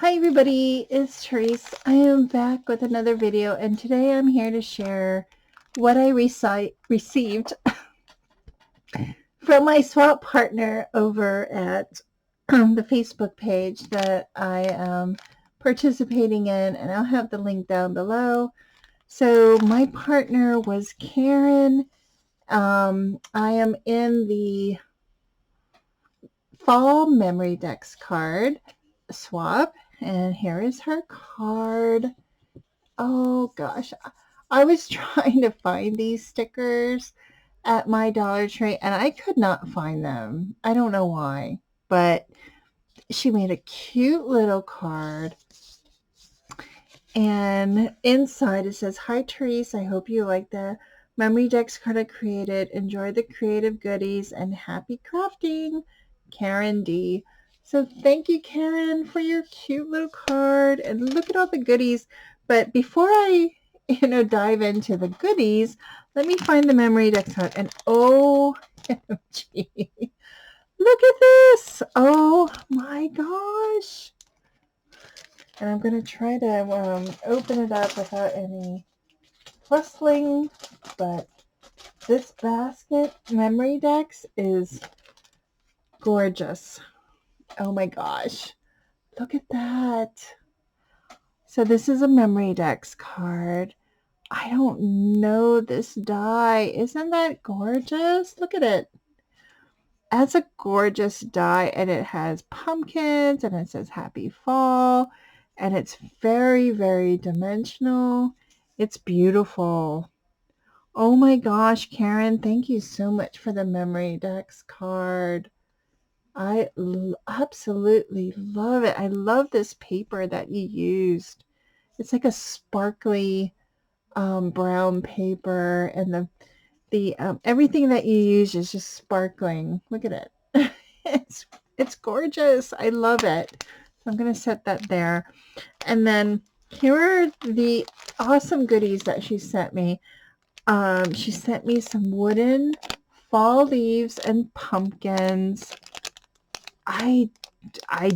Hi everybody, it's Tereese. I am back with another video, and today I'm here to share what I received from my swap partner over at the Facebook page that I am participating in, and I'll have the link down below. So my partner was Karen. I am in the Fall Memory Decks card swap, and here is her card. Oh gosh, I was trying to find these stickers at my Dollar Tree and I could not find them. I don't know why, but she made a cute little card, and inside it says, "Hi Therese, I hope you like the memory decks card I created. Enjoy the creative goodies and happy crafting, Karen D." So thank you, Karen, for your cute little card, and look at all the goodies. But before I dive into the goodies, let me find the memory decks card. And OMG, look at this. Oh my gosh. And I'm going to try to open it up without any rustling, but this basket memory decks is gorgeous. Oh my gosh, look at that. So this is a memory decks card. I don't know this die. Isn't that gorgeous? Look at it. That's a gorgeous die, and it has pumpkins, and it says happy fall, and it's very, very dimensional. It's beautiful. Oh my gosh, Karen, thank you so much for the memory decks card. I absolutely love it. I love this paper that you used. It's like a sparkly brown paper, and the everything that you use is just sparkling. Look at it. it's it's gorgeous. I love it. So I'm going to set that there. And then here are the awesome goodies that she sent me. She sent me some wooden fall leaves and pumpkins. I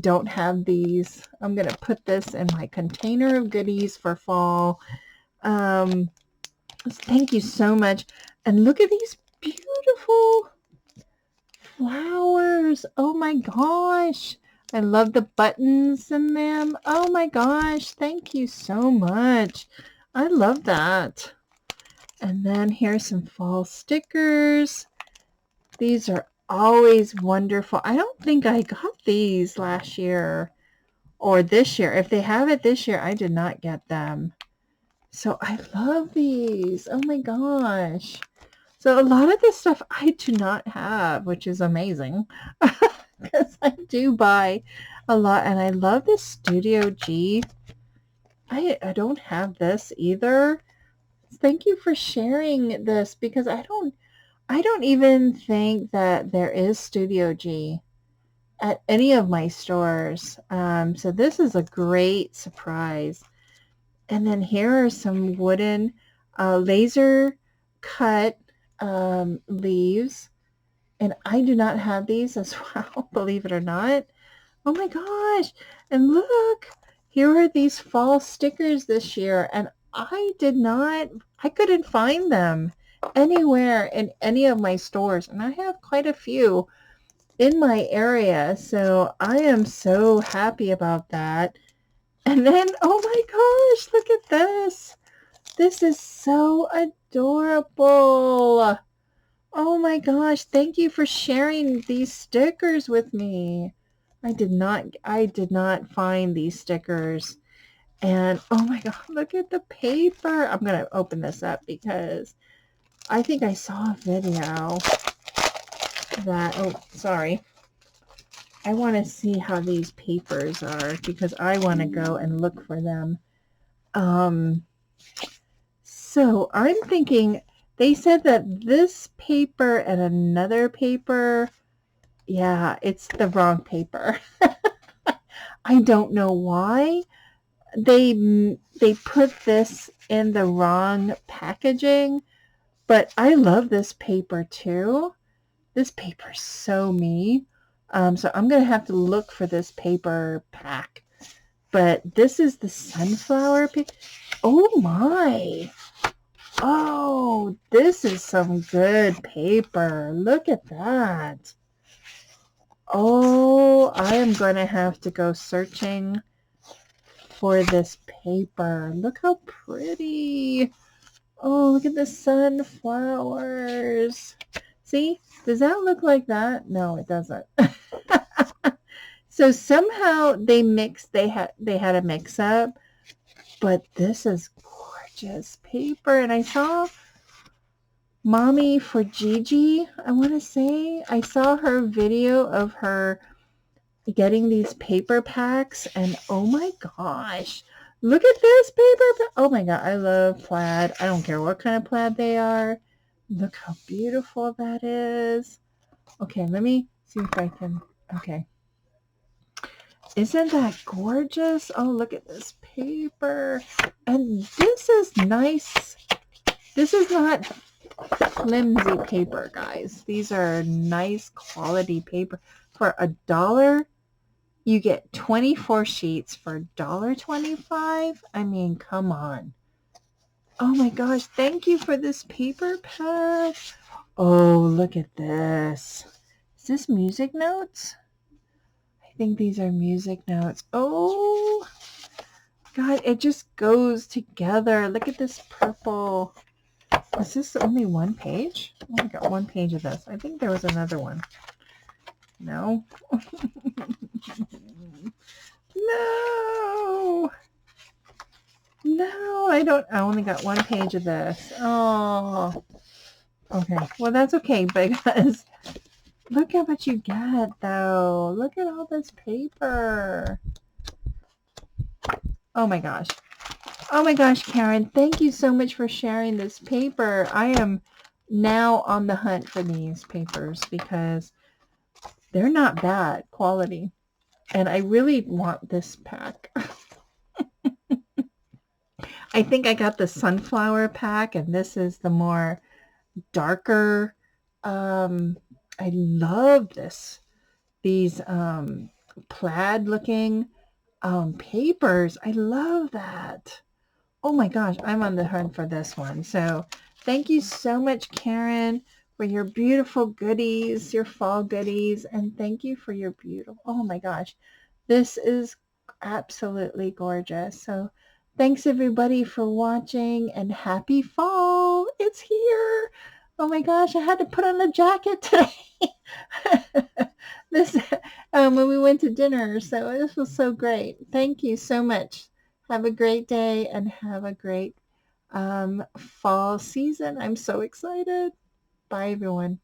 don't have these. I'm going to put this in my container of goodies for fall. Thank you so much. And look at these beautiful flowers. Oh my gosh. I love the buttons in them. Oh my gosh. Thank you so much. I love that. And then here's some fall stickers. These are always wonderful. I don't think I got these last year or this year. If they have it this year, I did not get them. So I love these. Oh my gosh. So a lot of this stuff I do not have, which is amazing because I do buy a lot, and I love this Studio G. I don't have this either. Thank you for sharing this, because I don't even think that there is Studio G at any of my stores. So this is a great surprise. And then here are some wooden laser cut leaves. And I do not have these as well, believe it or not. Oh my gosh. And look, here are these fall stickers this year. And I couldn't find them anywhere in any of my stores. And I have quite a few in my area. So I am so happy about that. And then, oh my gosh, look at this. This is so adorable. Oh my gosh, thank you for sharing these stickers with me. I did not find these stickers. And oh my god, look at the paper. I'm going to open this up because I think I saw a video that, oh, sorry. I want to see how these papers are because I want to go and look for them. So I'm thinking, they said that this paper and another paper, yeah, it's the wrong paper. I don't know why they put this in the wrong packaging, but I love this paper too. This paper's so me. So I'm going to have to look for this paper pack But this is the sunflower pic. Oh my. Oh, this is some good paper. Look at that. Oh, I am going to have to go searching for this paper. Look how pretty. Oh, look at the sunflowers. See, does that look like that? No, it doesn't. So somehow they had a mix up, but this is gorgeous paper. And I saw Mommy for Gigi, I want to say, I saw her video of her getting these paper packs, and oh my gosh, look at this paper. Oh my god, I love plaid. I don't care what kind of plaid they are. Look how beautiful that is. Okay, let me see if I can. Okay. Isn't that gorgeous? Oh, look at this paper. And this is nice. This is not flimsy paper, guys. These are nice quality paper. For $1, you get 24 sheets for $1.25. I mean, come on. Oh my gosh, thank you for this paper pack. Oh, look at this. Is this music notes? I think these are music notes. Oh, God, it just goes together. Look at this purple. Is this only one page? Oh, I got one page of this. I think there was another one. No. No. No, I don't. I only got one page of this. Oh. Okay. Well, that's okay because look how much you get, though. Look at all this paper. Oh my gosh. Oh my gosh, Karen. Thank you so much for sharing this paper. I am now on the hunt for these papers because they're not bad quality. And I really want this pack. I think I got the sunflower pack, and this is the more darker. I love these plaid looking papers. I love that. Oh my gosh, I'm on the hunt for this one. So thank you so much, Karen, for your beautiful goodies, your fall goodies, and thank you for your beautiful, oh my gosh, this is absolutely gorgeous. So thanks everybody for watching, and happy fall. It's here. Oh my gosh, I had to put on a jacket today. This when we went to dinner, so this was so great. Thank you so much. Have a great day and have a great fall season. I'm so excited. Bye, everyone.